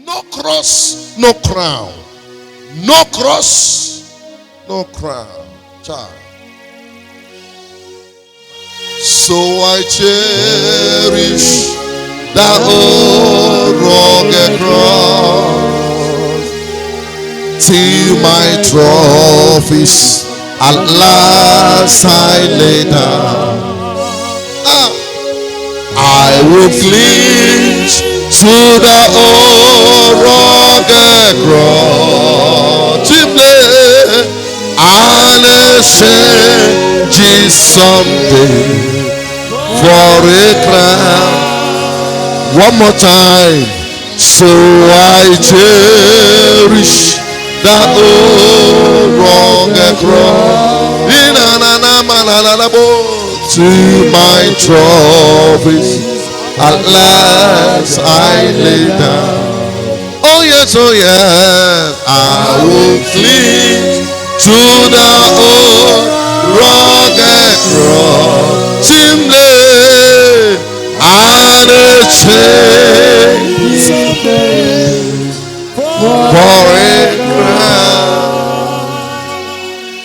No cross, no crown. No cross, no crown. Child. So I cherish that old rugged cross till my trophies at last I lay down. I will cling to the old rugged cross and exchange it someday for a crown. One more time. So I cherish that old rugged cross to my trophies at last I lay down. Oh yes, I will cling to the old rugged cross and exchange for a crown.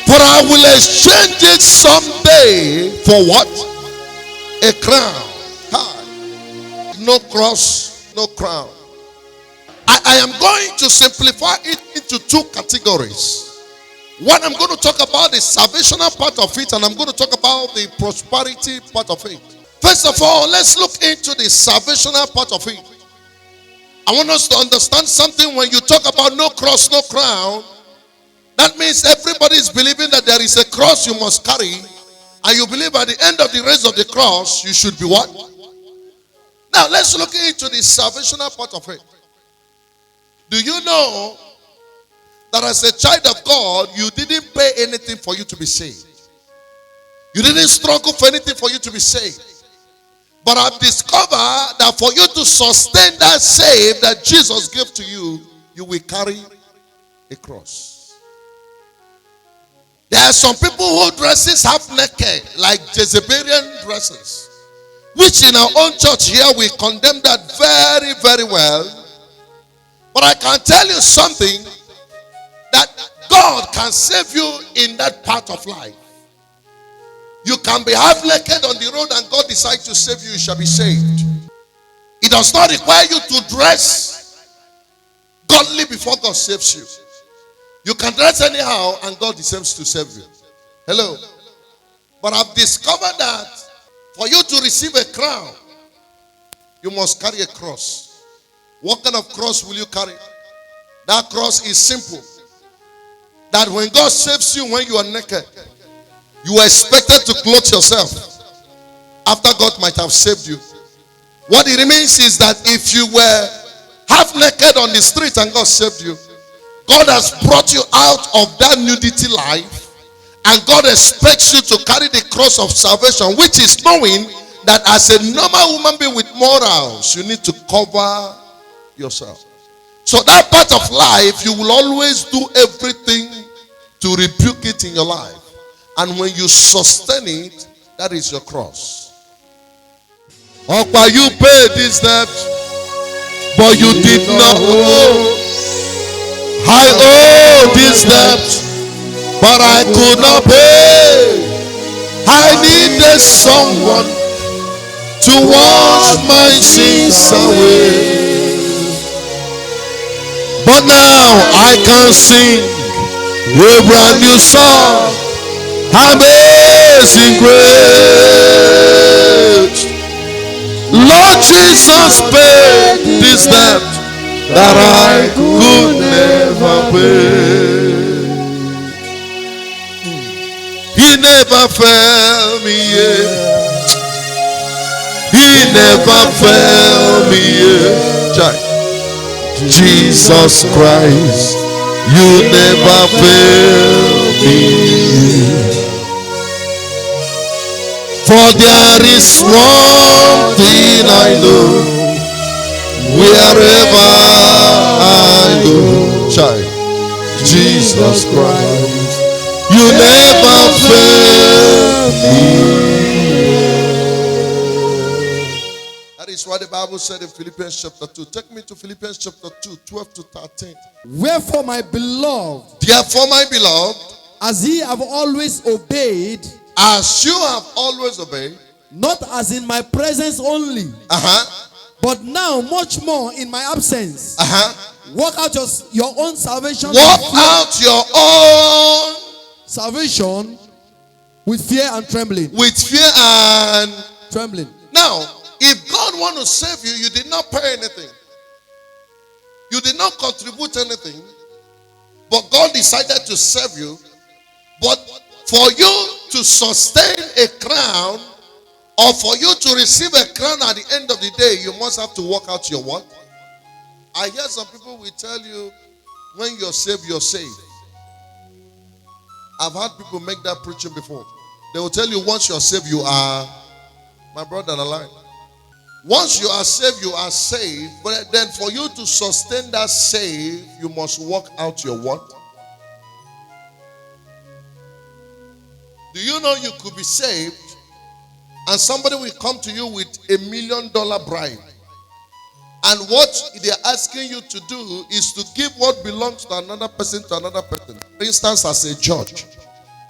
For I will exchange it someday for what? A crown. No cross, no crown. I am going to simplify it into two categories. One, I'm going to talk about the salvational part of it, and I'm going to talk about the prosperity part of it. First of all, let's look into the salvational part of it. I want us to understand something. When you talk about no cross, no crown, that means everybody is believing that there is a cross you must carry, and you believe at the end of the race of the cross, you should be what? Now, let's look into the salvational part of it. Do you know that as a child of God, you didn't pay anything for you to be saved? You didn't struggle for anything for you to be saved. But I've discovered that for you to sustain that save that Jesus gave to you, you will carry a cross. There are some people who dresses half naked, like Jezebelian dresses, which in our own church here we condemn that very, very well. But I can tell you something, that God can save you in that part of life. You can be half naked on the road and God decides to save you, you shall be saved. It does not require you to dress godly before God saves you. You can dress anyhow and God decides to save you. Hello. But I've discovered that for you to receive a crown, you must carry a cross. What kind of cross will you carry? That cross is simple. That when God saves you when you are naked, you are expected to clothe yourself after God might have saved you. What it means is that if you were half naked on the street and God saved you, God has brought you out of that nudity life, and God expects you to carry the cross of salvation, which is knowing that as a normal woman being with morals, you need to cover yourself. So that part of life, you will always do everything to rebuke it in your life. And when you sustain it, that is your cross. Okpa, you paid this debt, but you did not owe. I owe this debt, but I could not pay. I needed someone to wash my sins away. But now I can sing a brand new song. Amazing grace. Lord Jesus paid this debt that I could never pay. He never failed me yet. He never failed me yet. Jesus Christ, you never failed me yet. For there is one thing I know, wherever I go, child, Jesus Christ, you never fail me. That is is why the Bible said in Philippians chapter 2. Take me to Philippians chapter 2, 12 to 13. Wherefore, my beloved, therefore, my beloved, as ye have always obeyed, as you have always obeyed, not as in my presence only, but now much more in my absence, work out your own salvation. Work out your own salvation with fear and trembling. With fear and trembling. Now, if God want to save you, you did not pay anything. You did not contribute anything. But God decided to save you. But for you to sustain a crown, or for you to receive a crown at the end of the day, you must have to work out your what? I hear some people will tell you, when you're saved, you're saved. I've had people make that preaching before. They will tell you, once you're saved, you are, my brother alive. Once you are saved, you are saved. But then for you to sustain that save, you must work out your what? Do you know you could be saved and somebody will come to you with $1 million bribe? And what they're asking you to do is to give what belongs to another person to another person. For instance, as a judge.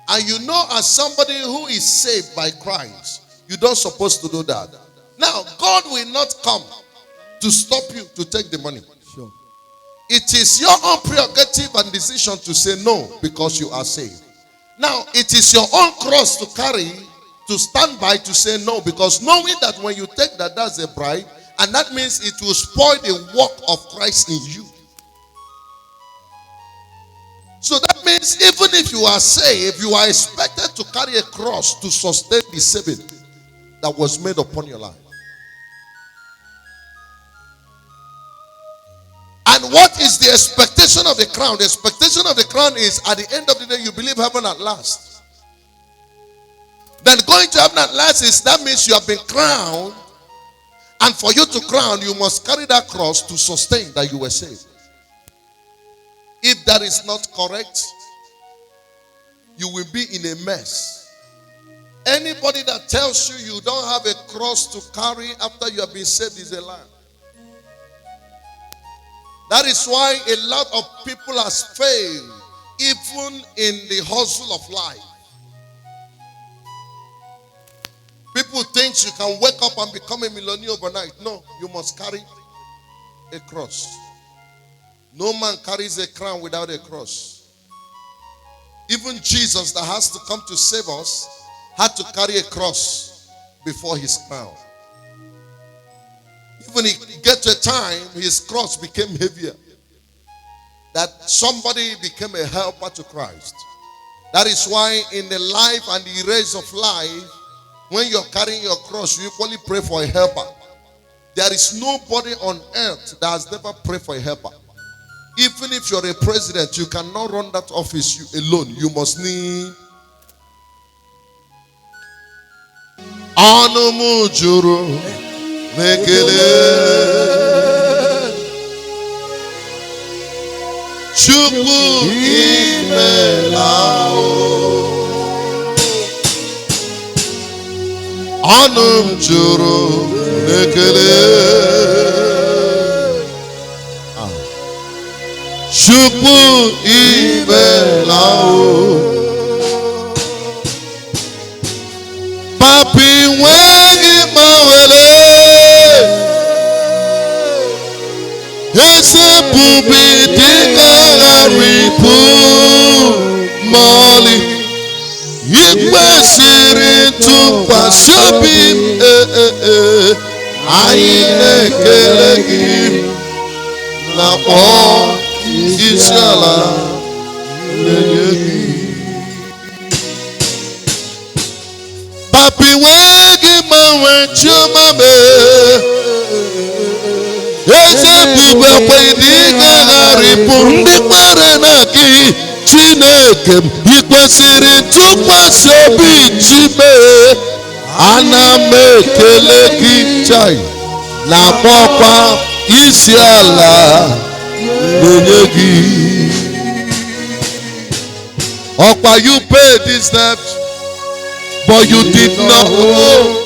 And you know, as somebody who is saved by Christ, you're not supposed to do that. Now, God will not come to stop you to take the money. Sure. It is your own prerogative and decision to say no because you are saved. Now, it is your own cross to carry, to stand by to say no, because knowing that when you take that, that's a bribe, and that means it will spoil the work of Christ in you. So that means even if you are saved, you are expected to carry a cross to sustain the saving that was made upon your life. And what is the expectation of the crown? The expectation of the crown is at the end of the day, you believe heaven at last. Then going to heaven at last is, that means you have been crowned. And for you to crown, you must carry that cross to sustain that you were saved. If that is not correct, you will be in a mess. Anybody that tells you you don't have a cross to carry after you have been saved is a liar. That is why a lot of people has failed, even in the hustle of life. People think you can wake up and become a millionaire overnight. No, you must carry a cross. No man carries a crown without a cross. Even Jesus, that has to come to save us, had to carry a cross before his crown. When he get to a time, his cross became heavier. That somebody became a helper to Christ. That is why in the life and the race of life, when you're carrying your cross, you equally pray for a helper. There is nobody on earth that has never prayed for a helper. Even if you're a president, you cannot run that office alone. You must need Anumujuru Mekele Chukwu Imelao Anumujuru Mekele Chukwu Imelao Papi wengi mawele Ese bubi dika ripu moli Ikwe siri tukwa sobi Aine kelegi Na po Isiala Nenyegi Papi wengi mawe chuma me Eze bube kwediga haripu Ndikware naki Chineke Ikwesiri ntụkwasị obi chime Ana mekele gị chai Na kpọkwa isi ala Nenyegi Okwa, you paid this debt, but you did not owe.